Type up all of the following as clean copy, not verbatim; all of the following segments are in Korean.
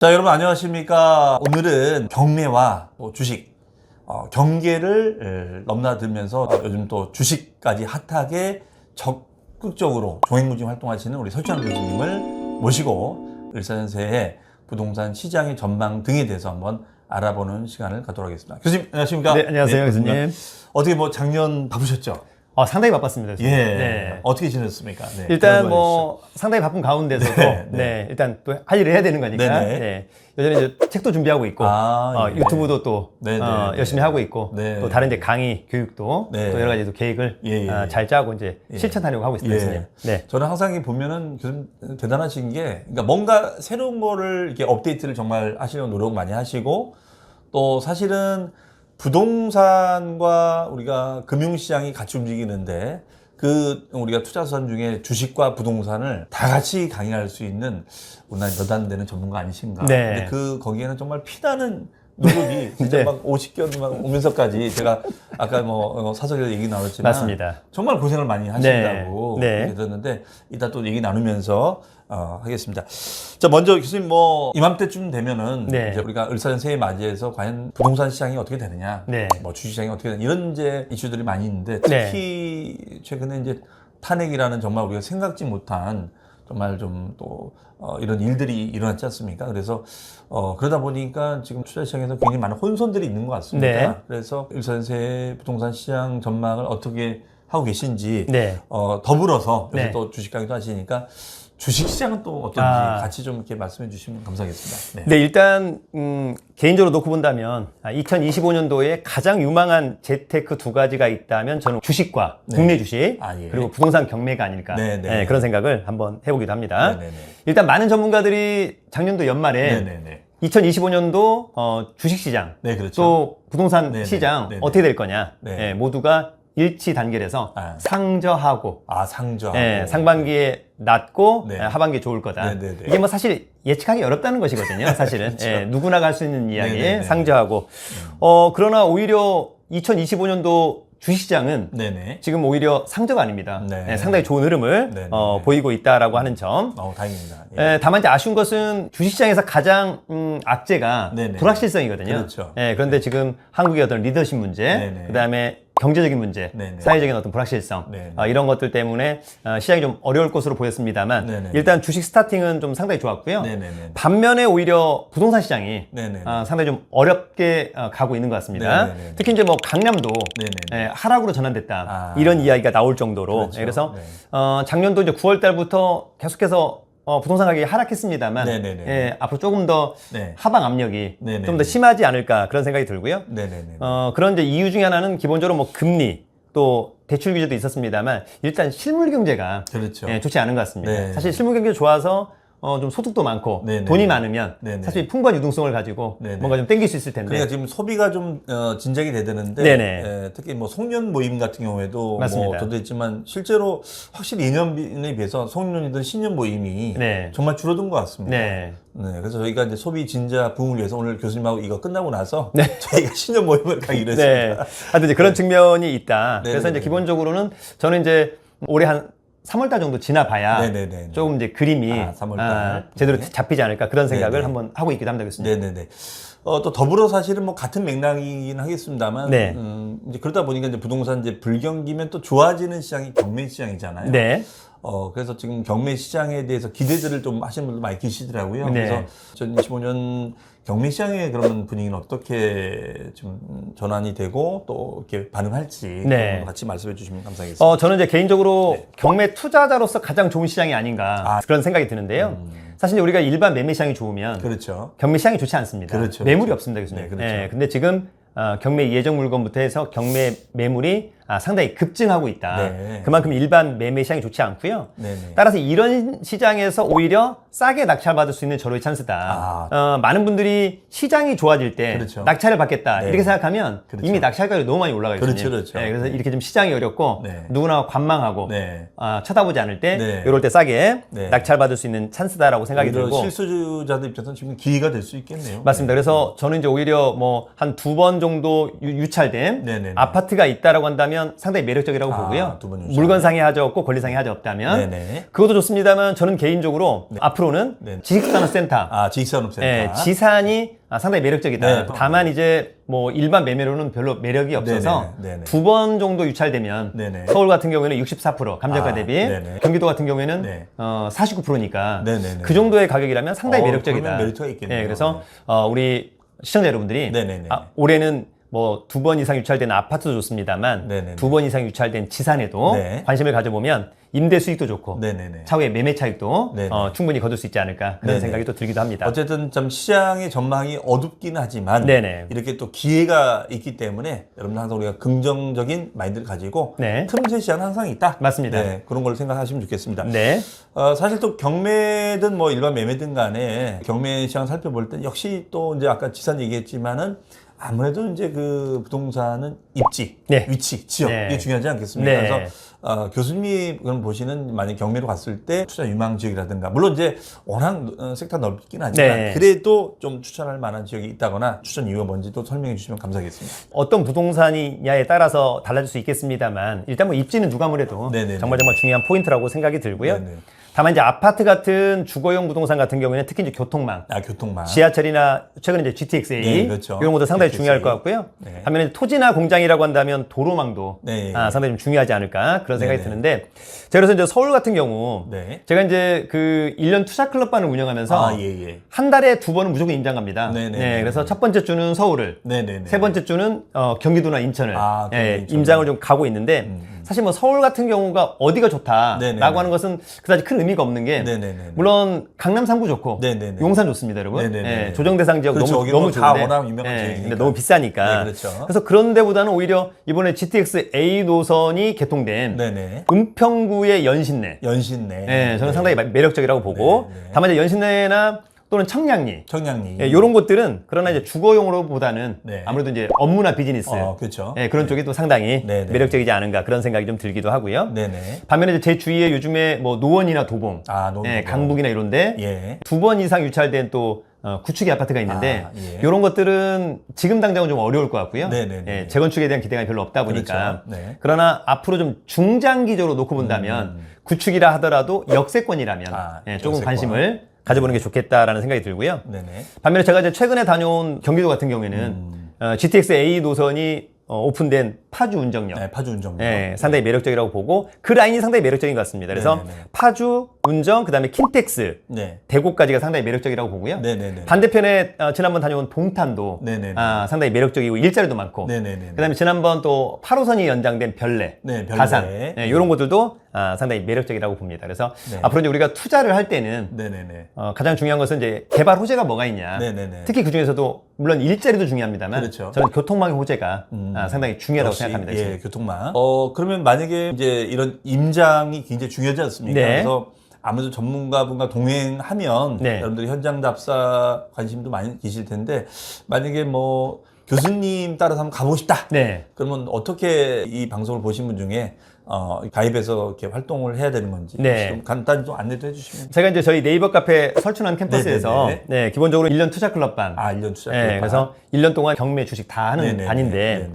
자, 여러분 안녕하십니까. 오늘은 경매와 주식 경계를 넘나들면서 요즘 또 주식까지 핫하게 적극적으로 종횡무진 활동하시는 우리 설주환 교수님을 모시고 을사년세의 부동산 시장의 전망 등에 대해서 한번 알아보는 시간을 갖도록 하겠습니다. 교수님 안녕하십니까? 네, 안녕하세요, 교수님. 어떻게 작년 바쁘셨죠? 상당히 바빴습니다. 예. 네. 어떻게 지냈습니까? 네, 일단 상당히 바쁜 가운데서도 일단 또 할 일을 해야 되는 거니까 여전히 이제 책도 준비하고 있고 유튜브도 또 열심히 하고 있고 또 다른 이제 강의 교육도 또 여러 가지 또 계획을 잘 짜고 이제 실천하려고 하고 있습니다. 교수님. 네. 저는 항상 보면은 교수님 대단하신 게 그러니까 뭔가 새로운 거를 이렇게 업데이트를 정말 하시려고 노력 많이 하시고 또 사실은 부동산과 우리가 금융시장이 같이 움직이는데 우리가 투자선 중에 주식과 부동산을 다 같이 강의할 수 있는 우리나라 몇 안 되는 전문가 아니신가. 네. 근데 거기에는 정말 피나는 노력이 진짜 막 50개월 막 오면서까지 제가 아까 사석에서 얘기 나눴지만 맞습니다. 정말 고생을 많이 하신다고 얘기 들었는데 이따 또 얘기 나누면서 하겠습니다. 자, 먼저 교수님 이맘때쯤 되면은 이제 우리가 을사년세에 맞이해서 과연 부동산 시장이 어떻게 되느냐, 주식 시장이 어떻게 되느냐 이런 이제 이슈들이 많이 있는데 특히 최근에 이제 탄핵이라는 정말 우리가 생각지 못한 정말 좀 또 이런 일들이 일어났지 않습니까? 그래서 그러다 보니까 지금 투자 시장에서 굉장히 많은 혼선들이 있는 것 같습니다. 그래서 을사년세 부동산 시장 전망을 어떻게 하고 계신지 더불어서 요새 또 주식 강의도 하시니까 주식시장은 또 어떤지 같이 좀 이렇게 말씀해 주시면 감사하겠습니다. 네, 일단 개인적으로 놓고 본다면 2025년도에 가장 유망한 재테크 두 가지가 있다면 저는 주식과 국내 주식 그리고 부동산 경매가 아닐까 그런 생각을 한번 해보기도 합니다. 일단 많은 전문가들이 작년도 연말에 2025년도 주식시장 또 부동산 시장 어떻게 될 거냐 모두가 일치 단결해서 상저하고 상반기에 낮고 하반기에 좋을 거다. 이게 사실 예측하기 어렵다는 것이거든요. 사실은 누구나 갈 수 있는 이야기 상저하고 그러나 오히려 2025년도 주식시장은 지금 오히려 상저가 아닙니다. 상당히 좋은 흐름을 보이고 있다라고 하는 점. 다행입니다. 다만 이제 아쉬운 것은 주식시장에서 가장 악재가 불확실성이거든요. 그런데 지금 한국의 어떤 리더십 문제, 그다음에 경제적인 문제, 사회적인 어떤 불확실성 이런 것들 때문에 시장이 좀 어려울 것으로 보였습니다만 일단 주식 스타팅은 좀 상당히 좋았고요. 반면에 오히려 부동산 시장이 상당히 좀 어렵게 가고 있는 것 같습니다. 특히 이제 강남도 하락으로 전환됐다 이런 이야기가 나올 정도로 그래서 작년도 이제 9월 달부터 계속해서 부동산 가격이 하락했습니다만 앞으로 조금 더 하방 압력이 좀 더 심하지 않을까 그런 생각이 들고요. 그런 이제 이유 중에 하나는 기본적으로 금리 또 대출 규제도 있었습니다만 일단 실물 경제가 좋지 않은 것 같습니다. 사실 실물 경제 좋아서 좀 소득도 많고 돈이 많으면 사실 풍부한 유동성을 가지고 뭔가 좀 땡길 수 있을 텐데. 그러니까 지금 소비가 좀 진작이 되는데 특히 송년 모임 같은 경우에도 저도 했지만 실제로 확실히 2년에 비해서 송년이든 신년 모임이 정말 줄어든 것 같습니다. 그래서 저희가 이제 소비 진작 부흥을 위해서 오늘 교수님하고 이거 끝나고 나서 저희가 신년 모임을 가기로 했습니다. 하여튼 이제 그런 측면이 있다. 그래서 이제 기본적으로는 저는 이제 올해 한 3월달 정도 지나봐야 조금 이제 그림이 제대로 잡히지 않을까 그런 생각을 한번 하고 있기도 합니다, 교수님. 또 더불어 사실은 같은 맥락이긴 하겠습니다만 이제 그러다 보니까 이제 부동산 이제 불경기면 또 좋아지는 시장이 경매 시장이잖아요. 그래서 지금 경매 시장에 대해서 기대들을 좀 하시는 분들 많이 계시더라고요. 그래서 2025년 경매 시장의 그런 분위기는 어떻게 좀 전환이 되고 또 이렇게 반응할지 같이 말씀해 주시면 감사하겠습니다. 저는 이제 개인적으로 경매 투자자로서 가장 좋은 시장이 아닌가 그런 생각이 드는데요. 사실 우리가 일반 매매 시장이 좋으면 경매 시장이 좋지 않습니다. 매물이 없습니다, 교수님. 근데 지금 경매 예정 물건부터 해서 경매 매물이 상당히 급증하고 있다. 그만큼 일반 매매 시장이 좋지 않고요. 따라서 이런 시장에서 오히려 싸게 낙찰받을 수 있는 절호의 찬스다. 많은 분들이 시장이 좋아질 때 낙찰을 받겠다 이렇게 생각하면 이미 낙찰가율이 너무 많이 올라가 있거든요. 그래서 이렇게 좀 시장이 어렵고 누구나 관망하고 쳐다보지 않을 때 이럴 때 싸게 낙찰받을 수 있는 찬스다라고 생각이 들고 실수요자들 입장에서는 지금 기회가 될 수 있겠네요. 맞습니다. 그래서 저는 이제 오히려 한 2번 정도 유찰된 아파트가 있다라고 한다면 유찰이라면 상당히 매력적이라고 보고요. 두 번 유찰. 물건상의 하자 없고 권리상의 하자 없다면 그것도 좋습니다만 저는 개인적으로 앞으로는 지식산업센터, 지식산업센터, 지산이 상당히 매력적이다. 다만 이제 뭐 일반 매매로는 별로 매력이 없어서 두 번 정도 유찰되면 서울 같은 경우에는 64% 감정가 대비, 경기도 같은 경우에는 49%니까 그 정도의 가격이라면 상당히 매력적이다. 메리트가 있겠네요. 그래서 우리 시청자 여러분들이 올해는 뭐 2번 이상 유찰된 아파트도 좋습니다만 2번 이상 유찰된 지산에도 관심을 가져보면 임대 수익도 좋고 차후에 매매 차익도 충분히 거둘 수 있지 않을까 그런 생각이 또 들기도 합니다. 어쨌든 좀 시장의 전망이 어둡긴 하지만 이렇게 또 기회가 있기 때문에 여러분들 항상 우리가 긍정적인 마인드를 가지고 틈새 시장은 항상 있다. 맞습니다. 그런 걸 생각하시면 좋겠습니다. 사실 또 경매든 뭐 일반 매매든 간에 경매 시장 살펴볼 때 역시 또 이제 아까 지산 얘기했지만은 아무래도 이제 그 부동산은 입지, 위치, 지역 이게 중요하지 않겠습니까? 그래서 교수님이 그럼 보시는 만약 경매로 갔을 때 투자 유망 지역이라든가 물론 이제 워낙 섹터 넓긴 하지만 그래도 좀 추천할 만한 지역이 있다거나 추천 이유가 뭔지 또 설명해 주시면 감사하겠습니다. 어떤 부동산이냐에 따라서 달라질 수 있겠습니다만 일단 뭐 입지는 누가 뭐래도 정말 중요한 포인트라고 생각이 들고요. 다만 이제 아파트 같은 주거용 부동산 같은 경우에는 특히 이제 교통망, 지하철이나 최근에 이제 GTX-A 이런 것도 상당히 중요할 것 같고요. 반면에 토지나 공장이라고 한다면 도로망도 상당히 좀 중요하지 않을까 그런 생각이 드는데 제가 그래서 이제 서울 같은 경우 제가 이제 그 1년 투자 클럽반을 운영하면서 한 달에 2번은 무조건 임장 갑니다. 그래서 첫 번째 주는 서울을, 세 번째 주는 경기도나 인천을 임장을 좀 가고 있는데 사실 뭐 서울 같은 경우가 어디가 좋다라고 하는 것은 그다지 큰 의미가 없는 게 물론 강남 3구 좋고 용산 좋습니다, 여러분. 조정 대상 지역 너무 좋은데 워낙 유명한 지역이니까. 근데 너무 비싸니까. 그래서 그런 데보다는 오히려 이번에 GTX A 노선이 개통된 은평구의 연신내. 저는 상당히 매력적이라고 보고 다만 이제 연신내나 또는 청량리 이런 곳들은 그러나 이제 주거용으로보다는 아무래도 이제 업무나 비즈니스 그런 쪽이 또 상당히 매력적이지 않은가 그런 생각이 좀 들기도 하고요. 반면에 이제 제 주위에 요즘에 뭐 노원이나 도봉, 강북이나 이런데 2번 이상 유찰된 또 구축의 아파트가 있는데 이런 것들은 지금 당장은 좀 어려울 것 같고요. 재건축에 대한 기대가 별로 없다 보니까 그러나 앞으로 좀 중장기적으로 놓고 본다면 구축이라 하더라도 역세권이라면 조금 관심을 가져보는 게 좋겠다라는 생각이 들고요. 반면에 제가 이제 최근에 다녀온 경기도 같은 경우에는 GTX A 노선이 오픈된 파주 운정역. 상당히 매력적이라고 보고 그 라인이 상당히 매력적인 것 같습니다. 그래서 파주, 운정, 그다음에 킨텍스, 대구까지가 상당히 매력적이라고 보고요. 반대편에 지난번 다녀온 동탄도 상당히 매력적이고 일자리도 많고 그다음에 지난번 또 8호선이 연장된 별내, 가산 이런 곳들도 상당히 매력적이라고 봅니다. 그래서 앞으로 이제 우리가 투자를 할 때는 가장 중요한 것은 이제 개발 호재가 뭐가 있냐. 특히 그 중에서도 물론 일자리도 중요합니다만 저는 교통망의 호재가 상당히 중요하다고 생각합니다. 교통망. 그러면 만약에 이제 이런 임장이 굉장히 중요하지 않습니까? 그래서 아무래도 전문가분과 동행하면 여러분들이 현장 답사 관심도 많이 계실 텐데 만약에 뭐 교수님 따라서 한번 가보고 싶다. 그러면 어떻게 이 방송을 보신 분 중에 가입해서 이렇게 활동을 해야 되는 건지 좀 간단히 좀 안내도 해주시면. 제가 이제 저희 네이버 카페 설춘환 캠퍼스에서 기본적으로 1년 투자 클럽반. 1년 투자 클럽반. 그래서 1년 동안 경매 주식 다 하는 반인데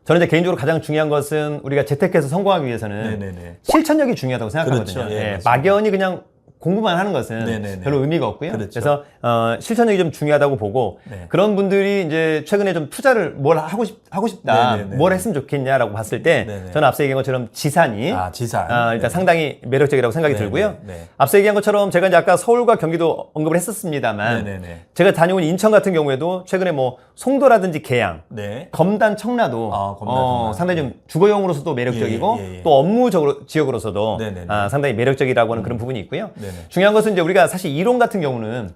저는 이제 개인적으로 가장 중요한 것은 우리가 재테크에서 성공하기 위해서는 실천력이 중요하다고 생각하거든요. 막연히 그냥 공부만 하는 것은 별로 의미가 없고요. 그래서 실천력이 좀 중요하다고 보고 그런 분들이 이제 최근에 좀 투자를 뭘 하고 싶다, 뭘 했으면 좋겠냐라고 봤을 때 저는 앞서 얘기한 것처럼 지산이 일단 상당히 매력적이라고 생각이 들고요. 앞서 얘기한 것처럼 제가 이제 아까 서울과 경기도 언급을 했었습니다만 제가 다녀온 인천 같은 경우에도 최근에 뭐 송도라든지 계양, 검단, 청라도 상당히 좀 주거용으로서도 매력적이고 또 업무적으로 지역으로서도 상당히 매력적이라고 하는 그런 부분이 있고요. 중요한 것은 이제 우리가 사실 이론 같은 경우는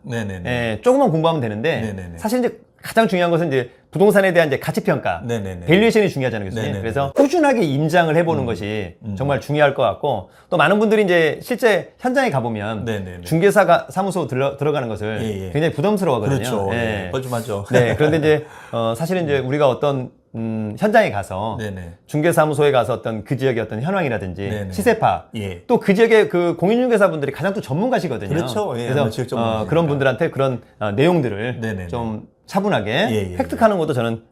조금만 공부하면 되는데 사실 이제 가장 중요한 것은 이제 부동산에 대한 이제 가치 평가, 밸류에이션이 중요하잖아요, 교수님. 그래서 꾸준하게 임장을 해보는 것이 정말 중요할 것 같고 또 많은 분들이 이제 실제 현장에 가보면 중개사 사무소 들어가는 것을 굉장히 부담스러워하거든요. 뻘쭘하죠. 그런데 이제 사실은 이제 우리가 어떤 현장에 가서 중개사무소에 가서 어떤 그 지역의 어떤 현황이라든지 시세파 또 그 지역의 그 공인중개사분들이 가장 또 전문가시거든요. 그래서 그런 분들한테 그런 내용들을 좀 차분하게 획득하는 것도 저는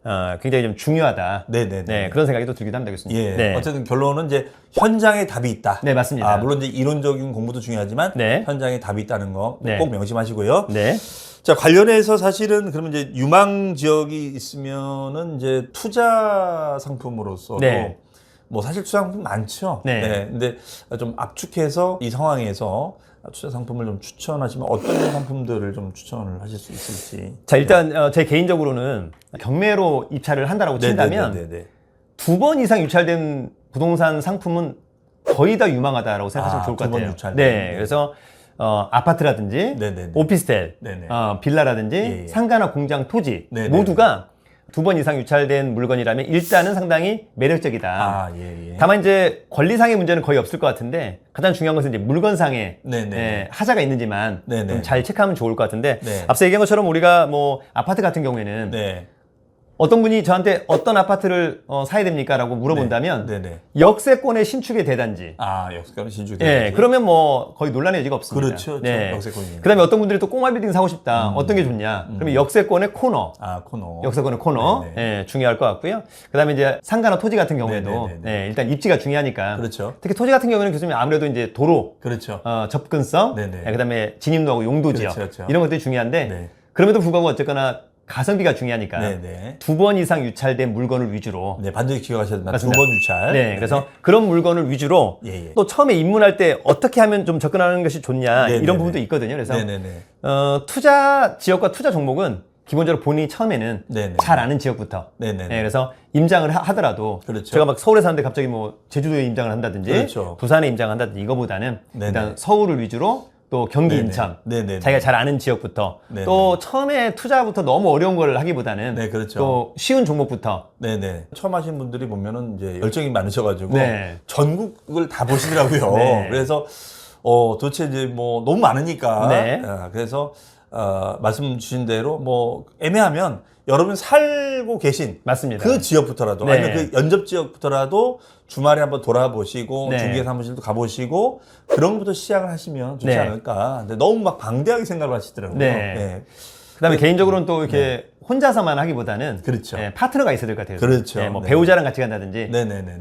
굉장히 좀 중요하다. 네, 그런 생각이 또 들기도 합니다, 교수님. 예. 네. 어쨌든 결론은 이제 현장에 답이 있다. 네, 맞습니다. 물론 이제 이론적인 공부도 중요하지만 현장에 답이 있다는 거 꼭 명심하시고요. 네. 자, 관련해서 사실은 그러면 이제 유망 지역이 있으면은 이제 투자 상품으로서도 뭐 사실 투자 상품 많죠. 근데 좀 압축해서 이 상황에서 투자 상품을 좀 추천하시면 어떤 상품들을 좀 추천을 하실 수 있을지. 자, 일단 제 개인적으로는 경매로 입찰을 한다라고 친다면 2번 이상 유찰된 부동산 상품은 거의 다 유망하다라고 생각하시면 좋을 것 같아요. 네, 그래서 아파트라든지 오피스텔, 빌라라든지 상가나 공장, 토지 모두가 2번 이상 유찰된 물건이라면 일단은 상당히 매력적이다. 다만 이제 권리상의 문제는 거의 없을 것 같은데 가장 중요한 것은 이제 물건상의 하자가 있는지만 좀 잘 체크하면 좋을 것 같은데 앞서 얘기한 것처럼 우리가 뭐 아파트 같은 경우에는 어떤 분이 저한테 어떤 아파트를 사야 됩니까? 라고 물어본다면 역세권의 신축의 대단지. 역세권의 신축의 대단지. 그러면 뭐 거의 논란의 여지가 없습니다. 그렇죠. 역세권이. 그 다음에 어떤 분들이 또 꼬마 빌딩 사고 싶다. 어떤 게 좋냐? 그러면 역세권의 코너. 코너. 역세권의 코너. 중요할 것 같고요. 그 다음에 이제 상가나 토지 같은 경우에도 일단 입지가 중요하니까. 그렇죠. 특히 토지 같은 경우에는 교수님 아무래도 이제 도로. 그렇죠. 접근성. 그 다음에 진입로하고 용도 지역. 이런 것들이 중요한데 그럼에도 불구하고 어쨌거나 가성비가 중요하니까 2번 이상 유찰된 물건을 위주로 반드시 기억하셔야 됩니다. 2번 유찰. 그래서 그런 물건을 위주로 또 처음에 입문할 때 어떻게 하면 좀 접근하는 것이 좋냐 이런 부분도 있거든요. 그래서 투자 지역과 투자 종목은 기본적으로 본인이 처음에는 잘 아는 지역부터 그래서 임장을 하더라도 제가 막 서울에 사는데 갑자기 뭐 제주도에 임장을 한다든지 부산에 임장을 한다든지 이거보다는 일단 서울을 위주로 또 경기 인천 자기가 잘 아는 지역부터 또 처음에 투자부터 너무 어려운 걸 하기보다는 또 쉬운 종목부터 처음 하신 분들이 보면은 이제 열정이 많으셔가지고 전국을 다 보시더라고요. 그래서 도대체 이제 뭐 너무 많으니까 그래서 말씀 주신 대로 뭐 애매하면 여러분 살고 계신 그 지역부터라도 아니면 그 연접 지역부터라도 주말에 한번 돌아보시고 중개 사무실도 가보시고 그런 것부터 시작을 하시면 좋지 않을까. 근데 너무 막 방대하게 생각을 하시더라고요. 그다음에 개인적으로는 또 이렇게 혼자서만 하기보다는 파트너가 있어야 될 것 같아요. 뭐 배우자랑 같이 간다든지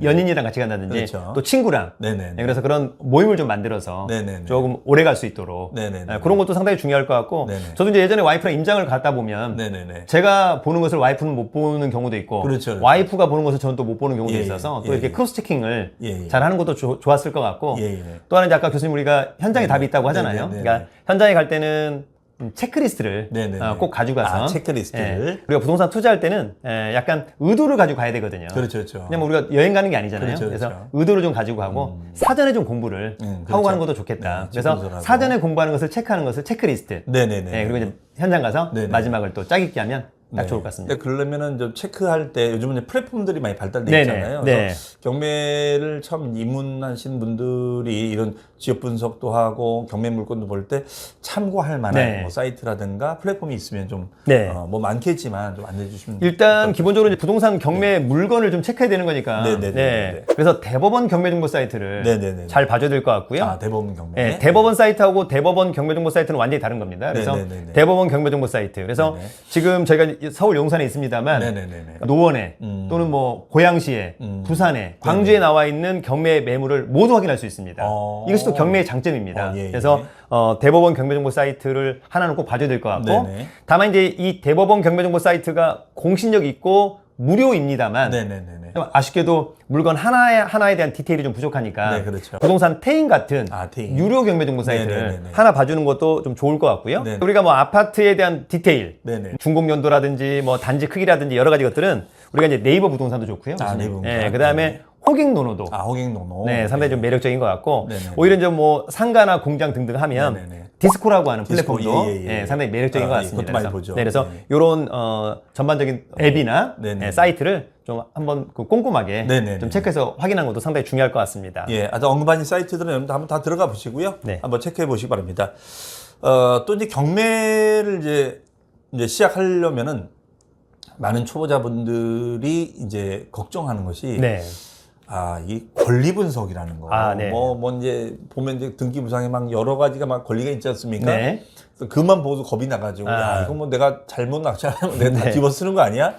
연인이랑 같이 간다든지 또 친구랑 그래서 그런 모임을 좀 만들어서 조금 오래 갈 수 있도록 그런 것도 상당히 중요할 것 같고 저도 이제 예전에 와이프랑 임장을 갔다 보면 제가 보는 것을 와이프는 못 보는 경우도 있고 와이프가 보는 것을 저는 또 못 보는 경우도 있어서 또 이렇게 크로스 체킹을 잘 하는 것도 좋았을 것 같고 또 하나 이제 아까 교수님 우리가 현장에 답이 있다고 하잖아요. 그러니까 현장에 갈 때는 체크리스트를 꼭 가져가서 체크리스트를 우리가 부동산 투자할 때는 약간 의도를 가지고 가야 되거든요. 왜냐면 우리가 여행 가는 게 아니잖아요. 그래서 의도를 좀 가지고 가고 사전에 좀 공부를 하고 가는 것도 좋겠다. 그래서 사전에 공부하는 것을 체크하는 것을 체크리스트. 그리고 이제 현장 가서 마지막을 또 짝 있게 하면 딱 좋을 것 같습니다. 그러려면은 좀 체크할 때 요즘은 플랫폼들이 많이 발달돼 있잖아요. 그래서 경매를 처음 입문하신 분들이 이런 지역 분석도 하고 경매 물건도 볼 때 참고할 만한 뭐 사이트라든가 플랫폼이 있으면 좀 뭐 많겠지만 좀 안내해 주시면 일단 기본적으로 이제 부동산 경매 물건을 좀 체크해야 되는 거니까. 그래서 대법원 경매 정보 사이트를 잘 봐줘야 될 것 같고요. 대법원 경매. 대법원 사이트하고 대법원 경매 정보 사이트는 완전히 다른 겁니다. 그래서 대법원 경매 정보 사이트. 그래서 지금 저희가 서울 용산에 있습니다만 노원에 또는 뭐 고양시에 부산에 광주에 나와 있는 경매 매물을 모두 확인할 수 있습니다. 이것이 또 경매의 장점입니다. 그래서 대법원 경매정보 사이트를 하나는 꼭 봐줘야 될 것 같고 다만 이제 이 대법원 경매정보 사이트가 공신력이 있고 무료입니다만 좀 아쉽게도 물건 하나에 대한 디테일이 좀 부족하니까 부동산 태인 같은 유료 경매정보 사이트를 하나 봐주는 것도 좀 좋을 것 같고요. 우리가 뭐 아파트에 대한 디테일, 준공 연도라든지 뭐 단지 크기라든지 여러 가지 것들은 우리가 이제 네이버 부동산도 좋고요. 그 다음에 호갱노노도. 호갱노노. 상당히 좀 매력적인 것 같고 오히려 이제 뭐 상가나 공장 등등 하면 디스코라고 하는 플랫폼도 상당히 매력적인 것 같습니다. 많이 보죠. 그래서 이런 전반적인 앱이나 사이트를 좀 한번 꼼꼼하게 좀 체크해서 확인하는 것도 상당히 중요할 것 같습니다. 아까 언급하신 사이트들은 한번 다 들어가 보시고요. 한번 체크해 보시기 바랍니다. 또 이제 경매를 이제 시작하려면은 많은 초보자분들이 이제 걱정하는 것이 이 권리 분석이라는 거. 뭐 이제 보면 이제 등기 부상에 막 여러 가지가 막 권리가 있지 않습니까? 그만 보고도 겁이 나가지고 야, 이거 뭐 내가 잘못 낙찰하면 내가 다 뒤집어 쓰는 거 아니야?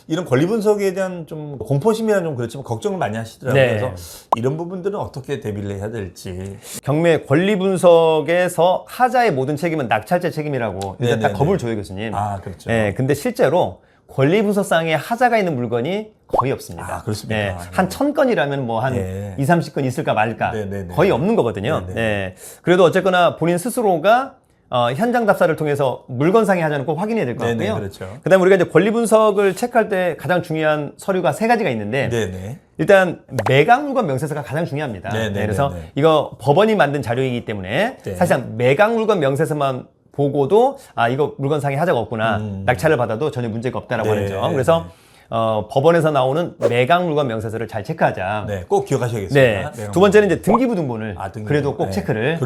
이런 권리 분석에 대한 좀 공포심이나 좀 그렇지만 걱정을 많이 하시더라고요. 네. 그래서 이런 부분들은 어떻게 대비를 해야 될지. 경매 권리 분석에서 하자의 모든 책임은 낙찰자 책임이라고 일단 딱 겁을 줘요, 교수님. 아, 그렇죠. 네, 근데 실제로 권리 분석상에 하자가 있는 물건이 거의 없습니다. 아, 그렇습니다. 네, 한 1000건이라면 뭐 한 2, 30건 있을까 말까 거의 없는 거거든요. 네. 그래도 어쨌거나 본인 스스로가 현장 답사를 통해서 물건상의 하자는 꼭 확인해야 될 것 같고요. 그렇죠. 그다음에 우리가 이제 권리 분석을 체크할 때 가장 중요한 서류가 3가지가 있는데 일단 매각 물건 명세서가 가장 중요합니다. 그래서 이거 법원이 만든 자료이기 때문에 사실상 매각 물건 명세서만 보고도 이거 물건상의 하자가 없구나. 낙찰을 받아도 전혀 문제가 없다라고 하는 점. 그래서 법원에서 나오는 매각 물건 명세서를 잘 체크하자. 네, 꼭 기억하셔야겠습니다. 네. 두 번째는 이제 등기부등본을 그래도 꼭 체크를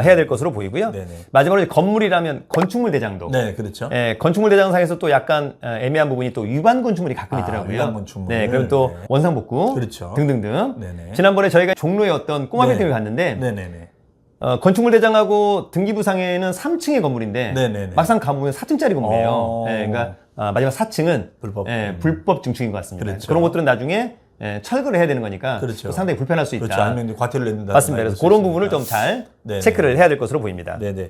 해야 될 것으로 보이고요. 마지막으로 이제 건물이라면 건축물 대장도. 네, 그렇죠. 건축물 대장상에서 또 약간 애매한 부분이 또 위반 건축물이 가끔 있더라고요. 위반 건축물. 네, 그럼 또 원상복구 등등등. 지난번에 저희가 종로에 어떤 꼬마 빌딩을 갔는데 건축물 대장하고 등기부상에는 3층의 건물인데 막상 가보면 4층짜리 건물이에요. 그러니까 마지막 4층은 불법 증축인 것 같습니다. 그런 것들은 나중에 철거를 해야 되는 거니까 또 상당히 불편할 수 있다. 아니면 과태료를 낸다. 맞습니다. 그래서 그런 부분을 좀 잘 체크를 해야 될 것으로 보입니다. 네네.